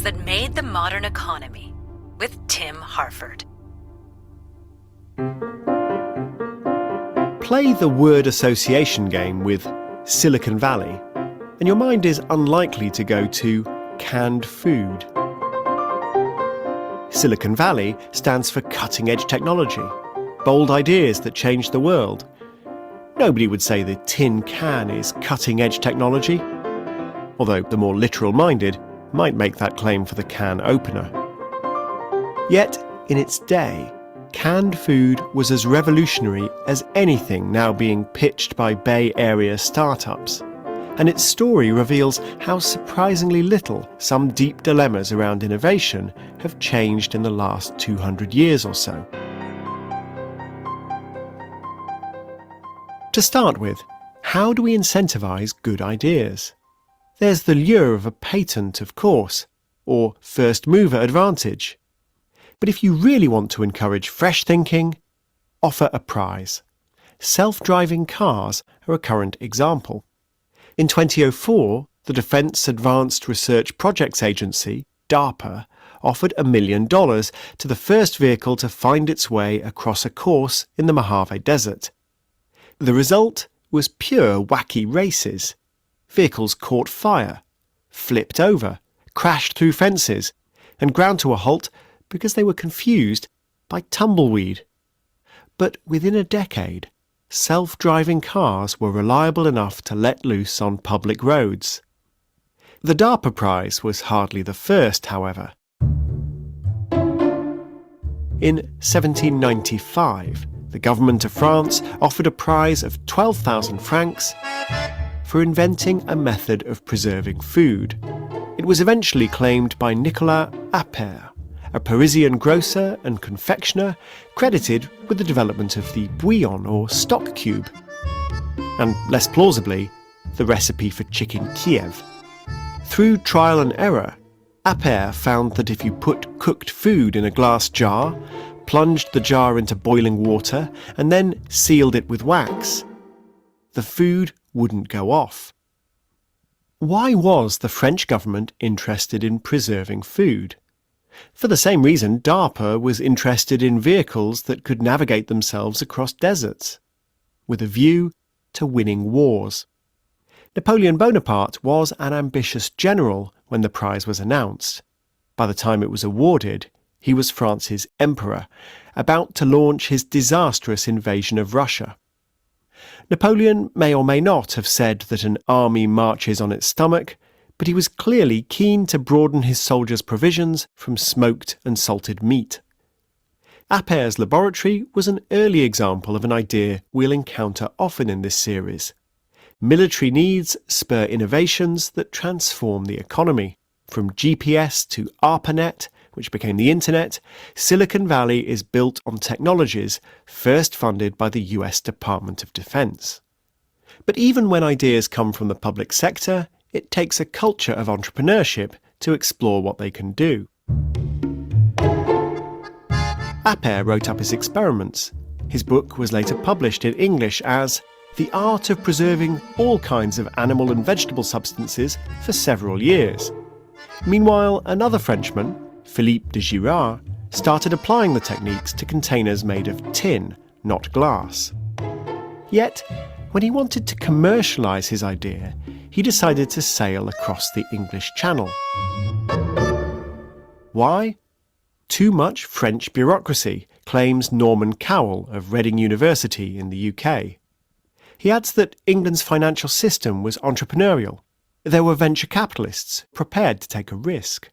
that made the modern economy with Tim Harford. Play the word association game with Silicon Valley, and your mind is unlikely to go to canned food. Silicon Valley stands for cutting-edge technology, bold ideas that change the world. Nobody would say the tin can is cutting-edge technology, although the more literal-minded might make that claim for the can opener. Yet, in its day, canned food was as revolutionary as anything now being pitched by Bay Area startups, and its story reveals how surprisingly little some deep dilemmas around innovation have changed in the last 200 years or so. To start with, how do we incentivize good ideas? There's the lure of a patent, of course, or first mover advantage. But if you really want to encourage fresh thinking, offer a prize. Self-driving cars are a current example. In 2004, the Defense Advanced Research Projects Agency, DARPA, offered $1 million to the first vehicle to find its way across a course in the Mojave Desert. The result was pure wacky races. Vehicles caught fire, flipped over, crashed through fences, and ground to a halt because they were confused by tumbleweed. But within a decade, self-driving cars were reliable enough to let loose on public roads. The DARPA Prize was hardly the first, however. In 1795, the government of France offered a prize of 12,000 francs for inventing a method of preserving food. It was eventually claimed by Nicolas Appert, a Parisian grocer and confectioner credited with the development of the bouillon or stock cube, and less plausibly, the recipe for chicken Kiev. Through trial and error, Appert found that if you put cooked food in a glass jar, plunged the jar into boiling water, and then sealed it with wax, the food wouldn't go off. Why was the French government interested in preserving food? For the same reason, DARPA was interested in vehicles that could navigate themselves across deserts, with a view to winning wars. Napoleon Bonaparte was an ambitious general when the prize was announced. By the time it was awarded, he was France's emperor, about to launch his disastrous invasion of Russia. Napoleon may or may not have said that an army marches on its stomach, but he was clearly keen to broaden his soldiers' provisions from smoked and salted meat. Appert's laboratory was an early example of an idea we'll encounter often in this series. Military needs spur innovations that transform the economy. From GPS to ARPANET, which became the Internet, Silicon Valley is built on technologies first funded by the US Department of Defense. But even when ideas come from the public sector, it takes a culture of entrepreneurship to explore what they can do. Appert wrote up his experiments. His book was later published in English as The Art of Preserving All Kinds of Animal and Vegetable Substances for several years. Meanwhile, another Frenchman, Philippe de Girard, started applying the techniques to containers made of tin, not glass. Yet, when he wanted to commercialise his idea, he decided to sail across the English Channel. Why? Too much French bureaucracy, claims Norman Cowell of Reading University in the UK. He adds that England's financial system was entrepreneurial. There were venture capitalists prepared to take a risk.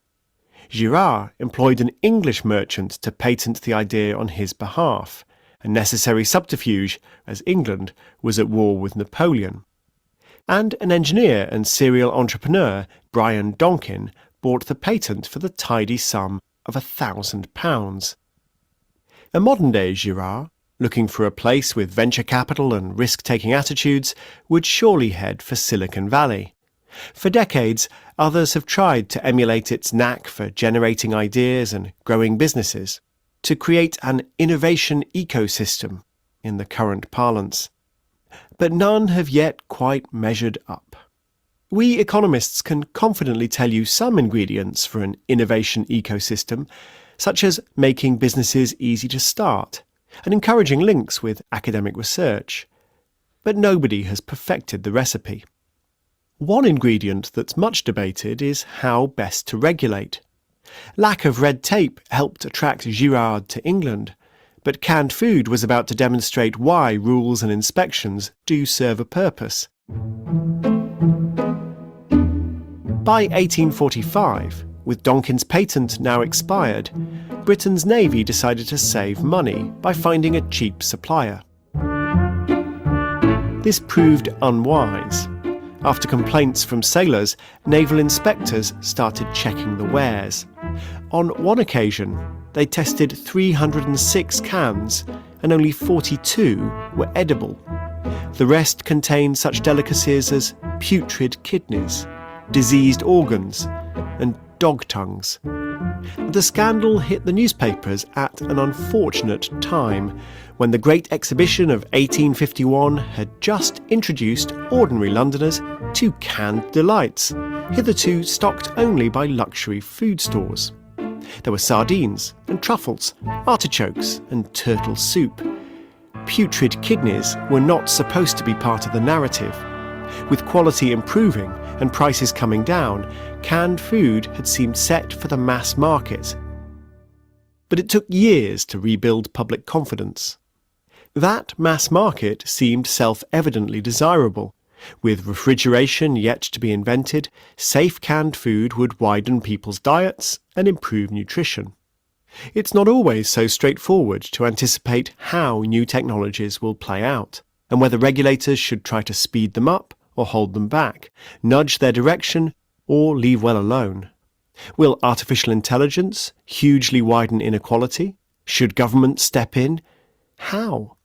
Girard employed an English merchant to patent the idea on his behalf, a necessary subterfuge as England was at war with Napoleon. And an engineer and serial entrepreneur, Brian Donkin, bought the patent for the tidy sum of £1,000. A modern-day Girard, looking for a place with venture capital and risk-taking attitudes, would surely head for Silicon Valley. For decades, others have tried to emulate its knack for generating ideas and growing businesses, to create an innovation ecosystem, in the current parlance. But none have yet quite measured up. We economists can confidently tell you some ingredients for an innovation ecosystem, such as making businesses easy to start and encouraging links with academic research. But nobody has perfected the recipe. One ingredient that's much debated is how best to regulate. Lack of red tape helped attract Girard to England, but canned food was about to demonstrate why rules and inspections do serve a purpose. By 1845, with Donkin's patent now expired, Britain's navy decided to save money by finding a cheap supplier. This proved unwise. After complaints from sailors, naval inspectors started checking the wares. On one occasion, they tested 306 cans, and only 42 were edible. The rest contained such delicacies as putrid kidneys, diseased organs, and dog tongues. The scandal hit the newspapers at an unfortunate time, when the Great Exhibition of 1851 had just introduced ordinary Londoners to canned delights, hitherto stocked only by luxury food stores. There were sardines and truffles, artichokes and turtle soup. Putrid kidneys were not supposed to be part of the narrative. With quality improving and prices coming down, canned food had seemed set for the mass market. But it took years to rebuild public confidence. That mass market seemed self-evidently desirable. With refrigeration yet to be invented, safe canned food would widen people's diets and improve nutrition. It's not always so straightforward to anticipate how new technologies will play out, and whether regulators should try to speed them up or hold them back, nudge their direction or leave well alone. Will artificial intelligence hugely widen inequality? Should government step in? How?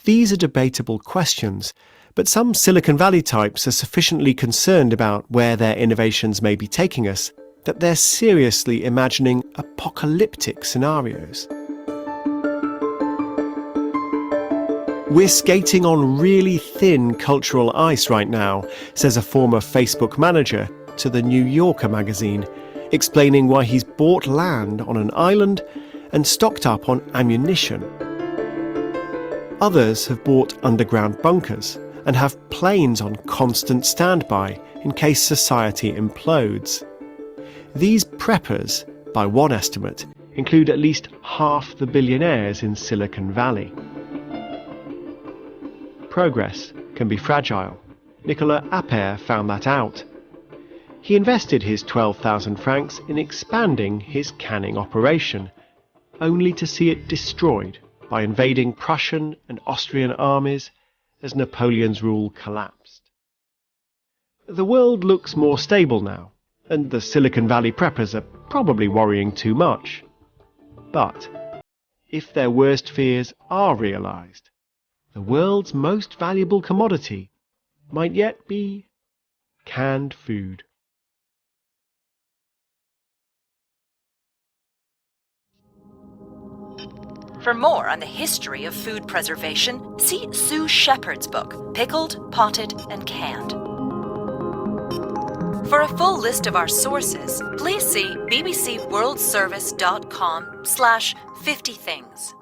These are debatable questions, but some Silicon Valley types are sufficiently concerned about where their innovations may be taking us that they're seriously imagining apocalyptic scenarios. We're skating on really thin cultural ice right now, says a former Facebook manager to the New Yorker magazine, explaining why he's bought land on an island and stocked up on ammunition. Others have bought underground bunkers and have planes on constant standby in case society implodes. These preppers, by one estimate, include at least half the billionaires in Silicon Valley. Progress can be fragile. Nicolas Appert found that out. He invested his 12,000 francs in expanding his canning operation, only to see it destroyed by invading Prussian and Austrian armies as Napoleon's rule collapsed. The world looks more stable now, and the Silicon Valley preppers are probably worrying too much. But if their worst fears are realised, the world's most valuable commodity might yet be canned food. For more on the history of food preservation, see Sue Shepherd's book, Pickled, Potted, and Canned. For a full list of our sources, please see bbcworldservice.com/50things.